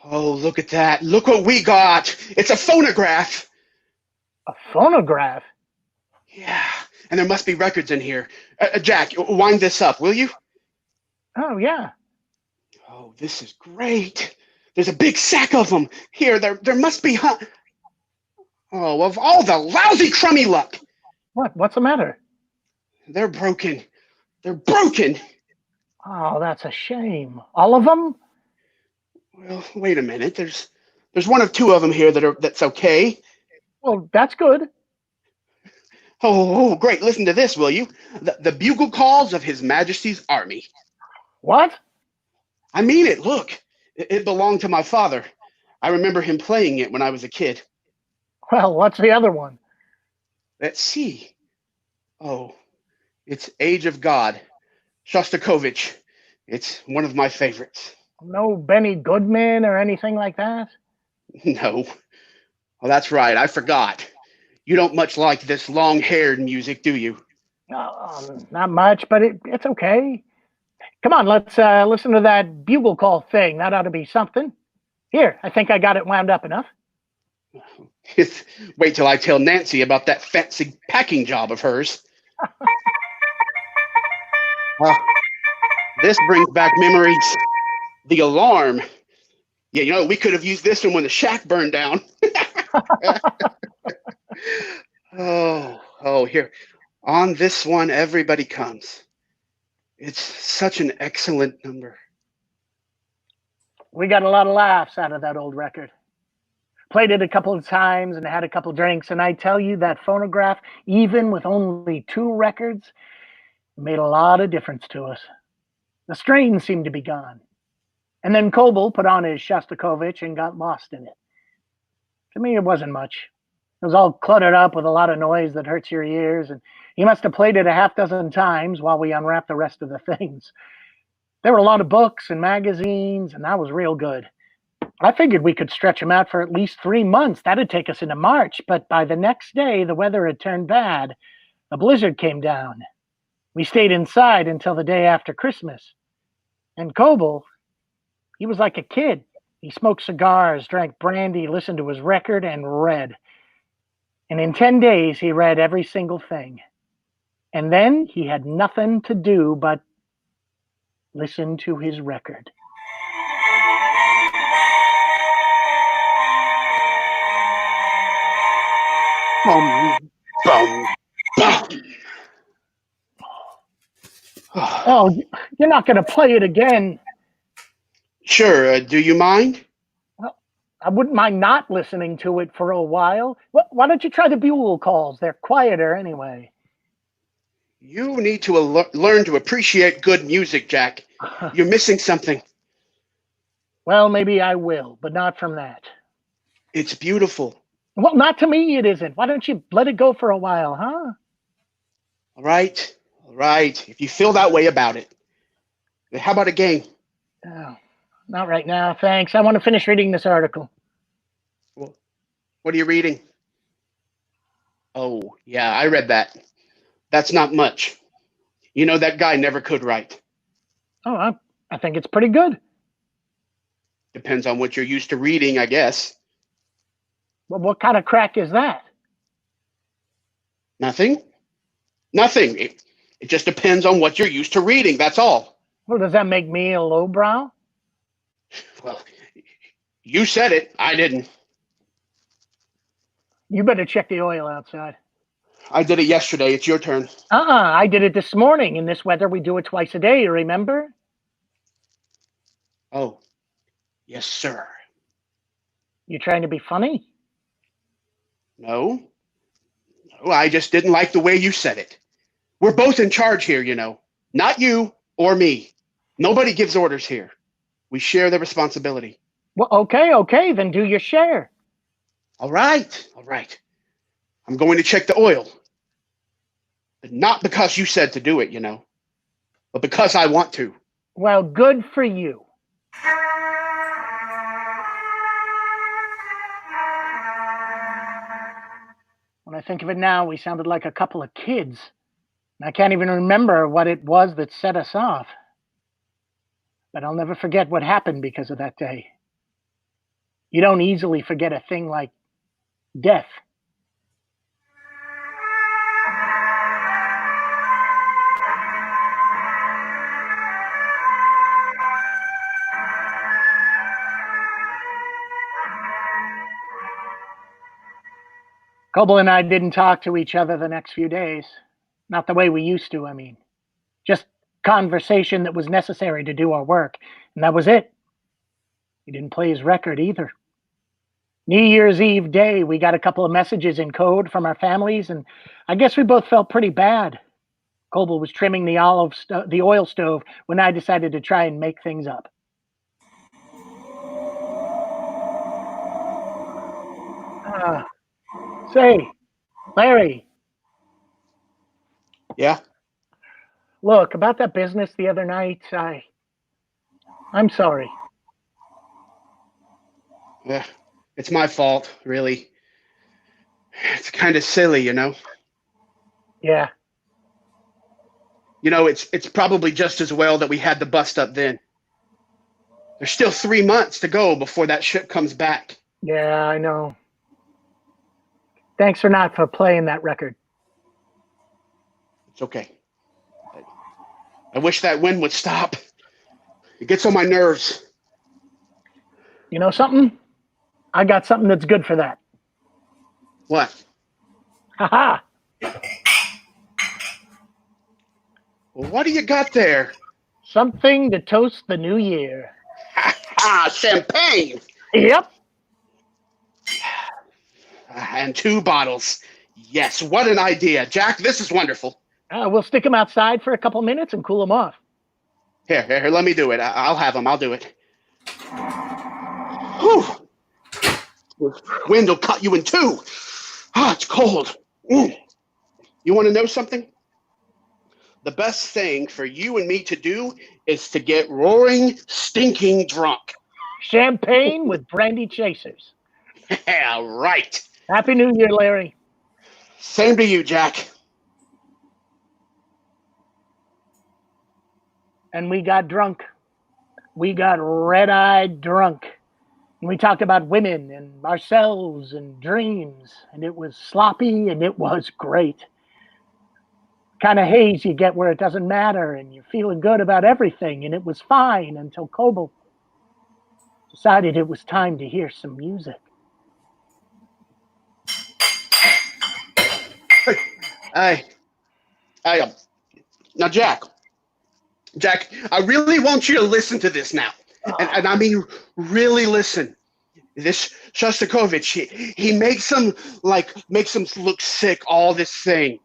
Oh, look at that. Look what we got. It's a phonograph. A phonograph? Yeah, and there must be records in here. Jack, wind this up, will you? Oh, yeah. Oh, this is great. There's a big sack of them. Here, there must be... Oh, of all the lousy crummy luck. What? What's the matter? They're broken. They're broken. Oh, that's a shame. All of them? Well, wait a minute. There's one or two of them here that's okay. Well, that's good. Oh, great. Listen to this, will you? The bugle calls of His Majesty's Army. What? I mean it. Look, it belonged to my father. I remember him playing it when I was a kid. Well, what's the other one? Let's see. Oh, it's Age of God, Shostakovich. It's one of my favorites. No Benny Goodman or anything like that? No. Oh, that's right. I forgot. You don't much like this long-haired music, do you? Not much, but it's okay. Come on, let's listen to that bugle call thing. That ought to be something. Here, I think I got it wound up enough. Wait till I tell Nancy about that fancy packing job of hers. This brings back memories. The alarm. Yeah, you know, we could have used this one when the shack burned down. Here. On this one, everybody comes. It's such an excellent number. We got a lot of laughs out of that old record. Played it a couple of times and had a couple drinks, and I tell you, that phonograph, even with only 2 records, made a lot of difference to us. The strain seemed to be gone. And then Kobel put on his Shostakovich and got lost in it. To me, it wasn't much. It was all cluttered up with a lot of noise that hurts your ears, and he must have played it a half dozen times while we unwrapped the rest of the things. There were a lot of books and magazines, and that was real good. I figured we could stretch them out for at least 3 months. That'd take us into March, but by the next day, the weather had turned bad. A blizzard came down. We stayed inside until the day after Christmas. And Kobel, he was like a kid. He smoked cigars, drank brandy, listened to his record, and read. And in 10 days, he read every single thing. And then he had nothing to do but listen to his record. Bum, bum, bum. Oh, you're not going to play it again. Sure, do you mind? Well, I wouldn't mind not listening to it for a while. Why don't you try the bugle calls? They're quieter anyway. You need to learn to appreciate good music, Jack. You're missing something. Well, maybe I will, but not from that. It's beautiful. Well, not to me, it isn't. Why don't you let it go for a while, huh? All right. If you feel that way about it. How about a game? Oh, not right now, thanks. I want to finish reading this article. Well, what are you reading? Oh, yeah, I read that. That's not much. You know, that guy never could write. Oh, I think it's pretty good. Depends on what you're used to reading, I guess. Well, what kind of crack is that? Nothing. It just depends on what you're used to reading, that's all. Well, does that make me a lowbrow? Well, you said it. I didn't. You better check the oil outside. I did it yesterday. It's your turn. I did it this morning. In this weather, we do it twice a day, remember? Oh, yes, sir. You trying to be funny? No, I just didn't like the way you said it. We're both in charge here, you know. Not you or me. Nobody gives orders here. We share the responsibility. Well, okay, then do your share. All right. I'm going to check the oil. But not because you said to do it, you know, but because I want to. Well, good for you. When I think of it now, we sounded like a couple of kids. I can't even remember what it was that set us off. But I'll never forget what happened because of that day. You don't easily forget a thing like death. Kobel and I didn't talk to each other the next few days. Not the way we used to, I mean. Just conversation that was necessary to do our work, and that was it. He didn't play his record either. New Year's Eve day, we got a couple of messages in code from our families, and I guess we both felt pretty bad. Kobel was trimming the oil stove when I decided to try and make things up. Say, Larry, Yeah? look, about that business the other night, I'm sorry. Yeah. It's my fault, really. It's kind of silly, you know? Yeah, You know, it's probably just as well that we had the bust up then. There's still 3 months to go before that ship comes back. yeah, I know. Thanks for playing that record. It's okay. I wish that wind would stop. It gets on my nerves. You know something? I got something that's good for that. What? Haha. Well, what do you got there? Something to toast the new year. Champagne! Yep. And 2 bottles. Yes, what an idea. Jack, this is wonderful. We'll stick them outside for a couple minutes and cool them off. Here, let me do it. I'll have them. I'll do it. Whew. The wind will cut you in 2. Ah, it's cold. You want to know something? The best thing for you and me to do is to get roaring, stinking drunk. Champagne with brandy chasers. Yeah, right. Happy New Year, Larry. Same to you, Jack. And we got drunk. We got red-eyed drunk. And we talked about women and ourselves and dreams. And it was sloppy and it was great. Kind of haze you get where it doesn't matter and you're feeling good about everything. And it was fine until Kobel decided it was time to hear some music. Now, Jack, I really want you to listen to this now. And I mean, really listen. This Shostakovich, he makes them look sick, all this thing.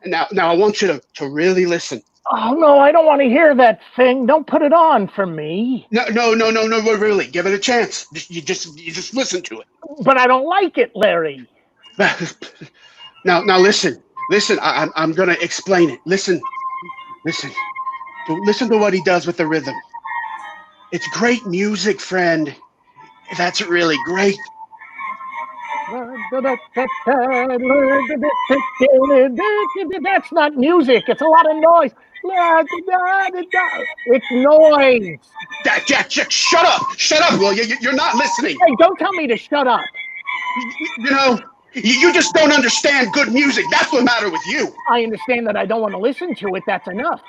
Now I want you to really listen. Oh, no, I don't want to hear that thing. Don't put it on for me. No, really. Give it a chance. You just listen to it. But I don't like it, Larry. Now listen. I'm going to explain it. Listen. Listen to what he does with the rhythm. It's great music, friend. That's really great. That's not music. It's a lot of noise. It's noise. Jack, shut up. Shut up, will you? You're not listening. Hey, don't tell me to shut up. You know, you just don't understand good music. That's the matter with you. I understand that I don't want to listen to it. That's enough.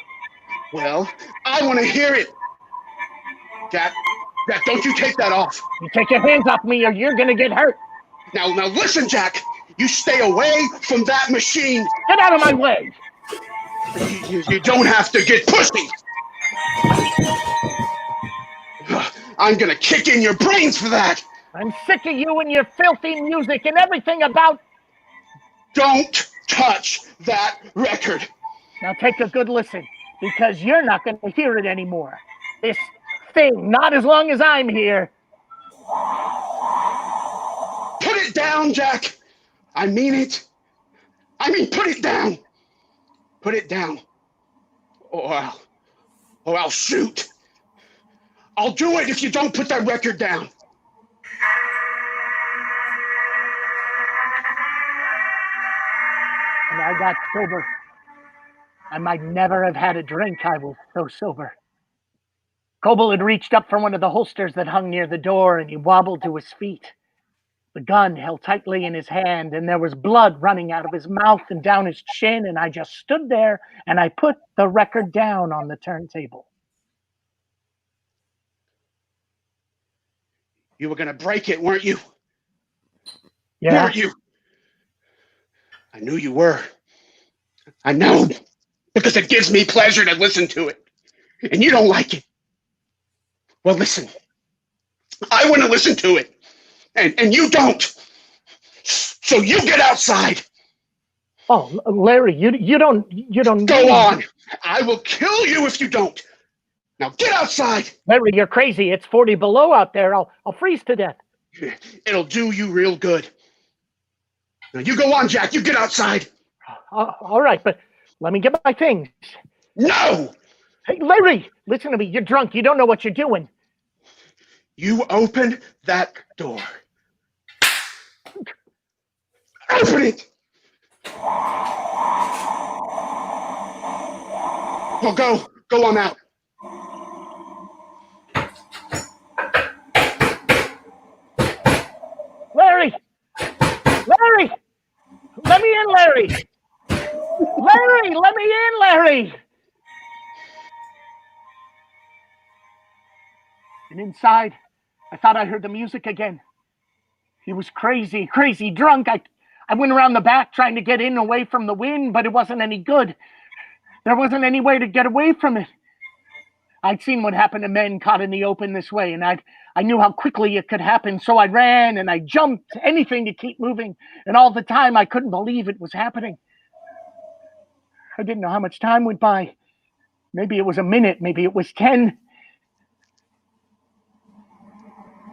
Well, I want to hear it. Jack, don't you take that off. You take your hands off me or you're going to get hurt. Now listen, Jack. You stay away from that machine. Get out of my way. You don't have to get pushy. I'm going to kick in your brains for that. I'm sick of you and your filthy music and everything about... Don't touch that record. Now take a good listen, because you're not going to hear it anymore. This thing, not as long as I'm here. Put it down, Jack. I mean it. Put it down. Put it down. Or I'll shoot. I'll do it if you don't put that record down. And I got sober. I might never have had a drink. I was so sober. Kobel had reached up for one of the holsters that hung near the door, and he wobbled to his feet. The gun held tightly in his hand, and there was blood running out of his mouth and down his chin, and I just stood there, and I put the record down on the turntable. You were going to break it, weren't you? Yeah. Weren't you? I knew you were. I know, because it gives me pleasure to listen to it, and you don't like it. Well, listen, I want to listen to it, and you don't. So you get outside. Oh, Larry, you don't. Go on. I will kill you if you don't. Now get outside. Larry, you're crazy. It's 40 below out there. I'll freeze to death. It'll do you real good. Now you go on, Jack. You get outside. All right, but let me get my things. No! Hey, Larry, listen to me. You're drunk. You don't know what you're doing. You open that door. Open it! Well, go on out. Larry! Larry! Let me in, Larry! Larry, let me in, Larry! And inside, I thought I heard the music again. He was crazy drunk. I went around the back trying to get in away from the wind, but it wasn't any good. There wasn't any way to get away from it. I'd seen what happened to men caught in the open this way, and I knew how quickly it could happen, so I ran and I jumped, anything to keep moving, and all the time I couldn't believe it was happening. I didn't know how much time went by. Maybe it was a minute, maybe it was 10.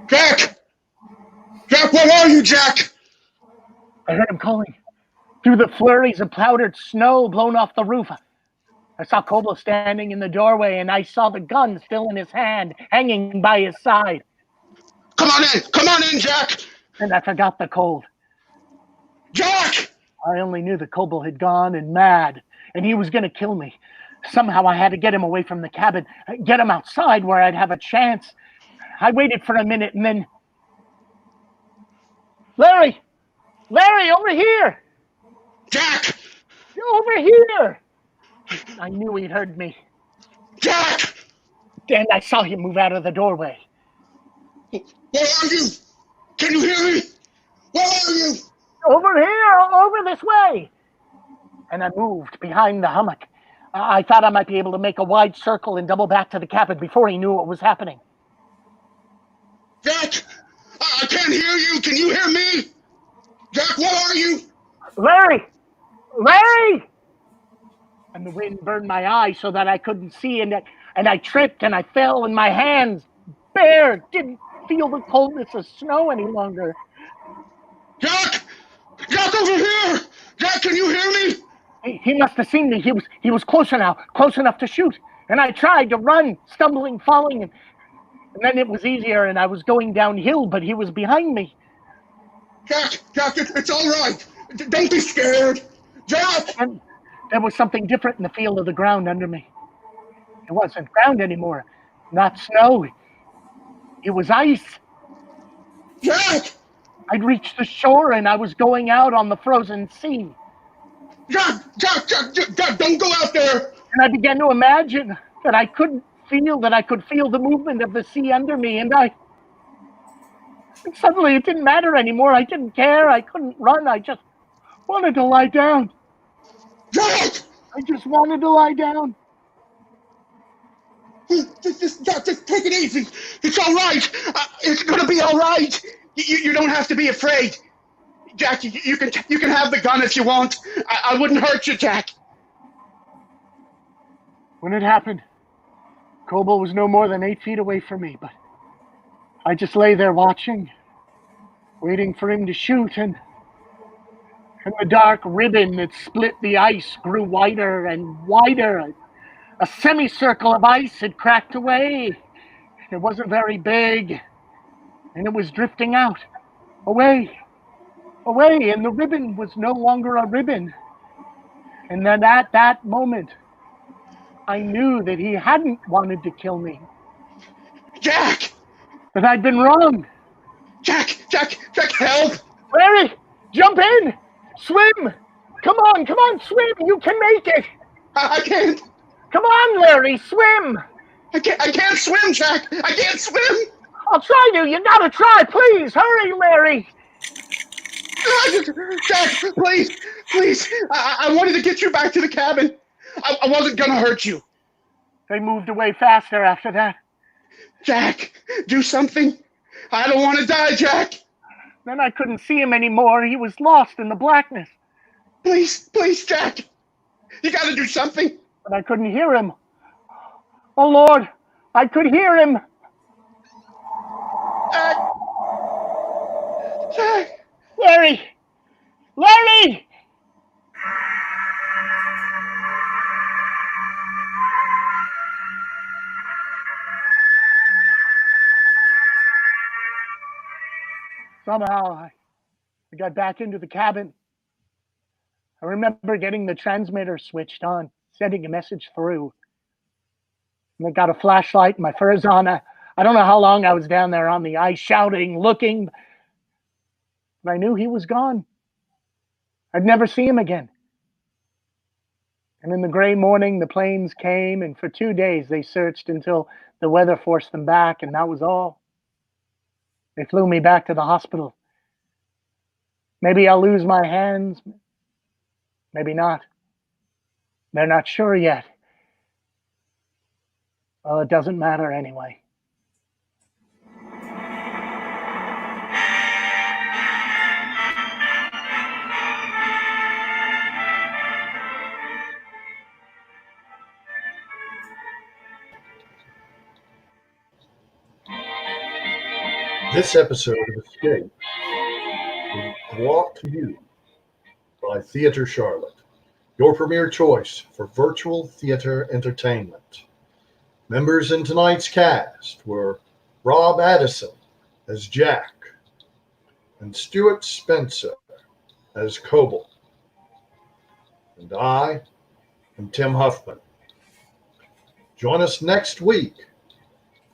Jack! Jack, where are you, Jack? I heard him calling. Through the flurries of powdered snow blown off the roof, I saw Kobel standing in the doorway, and I saw the gun still in his hand, hanging by his side. Come on in, Jack! And I forgot the cold. Jack! I only knew that Kobel had gone and mad, and he was going to kill me. Somehow I had to get him away from the cabin, get him outside where I'd have a chance. I waited for a minute, and then... Larry! Larry, over here! Jack! Over here! I knew he'd heard me. Jack! And I saw him move out of the doorway. Where are you? Can you hear me? Where are you? Over here, over this way. And I moved behind the hummock. I thought I might be able to make a wide circle and double back to the cabin before he knew what was happening. Jack! I can't hear you. Can you hear me? Jack, where are you? Larry! Larry! And the wind burned my eyes so that I couldn't see, and I tripped and I fell, and my hands bare, didn't feel the coldness of snow any longer. Jack! Jack, over here! Jack, can you hear me? He must have seen me. He was close enough to shoot. And I tried to run, stumbling, falling, and then it was easier, and I was going downhill, but he was behind me. Jack, it's all right. Don't be scared. Jack! And there was something different in the feel of the ground under me. It wasn't ground anymore, not snow. It was ice. Jack! I'd reached the shore, and I was going out on the frozen sea. Jack, don't go out there! And I began to imagine that I could feel the movement of the sea under me, and suddenly it didn't matter anymore. I didn't care. I couldn't run. I just wanted to lie down. Jack! I just wanted to lie down. Just take it easy. It's all right. It's gonna be all right. You don't have to be afraid. Jack, you can have the gun if you want. I wouldn't hurt you, Jack. When it happened, Kobel was no more than 8 feet away from me, but I just lay there watching, waiting for him to shoot, and the dark ribbon that split the ice grew wider and wider. A semicircle of ice had cracked away. It wasn't very big, and it was drifting out, away, and the ribbon was no longer a ribbon. And then at that moment, I knew that he hadn't wanted to kill me. Jack! That I'd been wrong. Jack, help! Larry, jump in! Swim! Come on, swim! You can make it! I can't! Come on, Larry, swim! I can't swim, Jack! I can't swim! I'll try to. You gotta try, please! Hurry, Larry! Jack, please! I wanted to get you back to the cabin. I wasn't gonna hurt you. They moved away faster after that. Jack, do something. I don't want to die, Jack. Then I couldn't see him anymore. He was lost in the blackness. Please, Jack. You gotta do something. But I couldn't hear him. Oh, Lord, I could hear him. Jack. Larry, Larry! Somehow I got back into the cabin. I remember getting the transmitter switched on, sending a message through. And I got a flashlight, my fur's on. I don't know how long I was down there on the ice, shouting, looking. But I knew he was gone. I'd never see him again. And in the gray morning, the planes came, and for 2 days they searched until the weather forced them back, and that was all. They flew me back to the hospital. Maybe I'll lose my hands. Maybe not. They're not sure yet. Well, it doesn't matter anyway. This episode of Escape is brought to you by Theatre Charlotte, your premier choice for virtual theater entertainment. Members in tonight's cast were Rob Addison as Jack and Stuart Spencer as Kobel. And I am Tim Huffman. Join us next week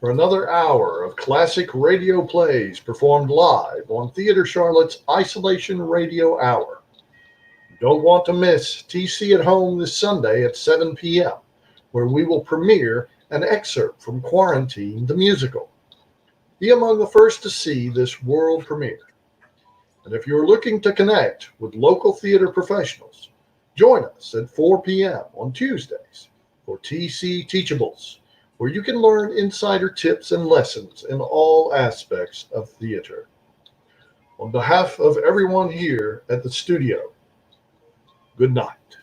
for another hour of classic radio plays performed live on Theatre Charlotte's Isolation Radio Hour. Don't want to miss TC at Home this Sunday at 7 p.m., where we will premiere an excerpt from Quarantine the Musical. Be among the first to see this world premiere. And if you're looking to connect with local theater professionals, join us at 4 p.m. on Tuesdays for TC Teachables, where you can learn insider tips and lessons in all aspects of theater. On behalf of everyone here at the studio, good night.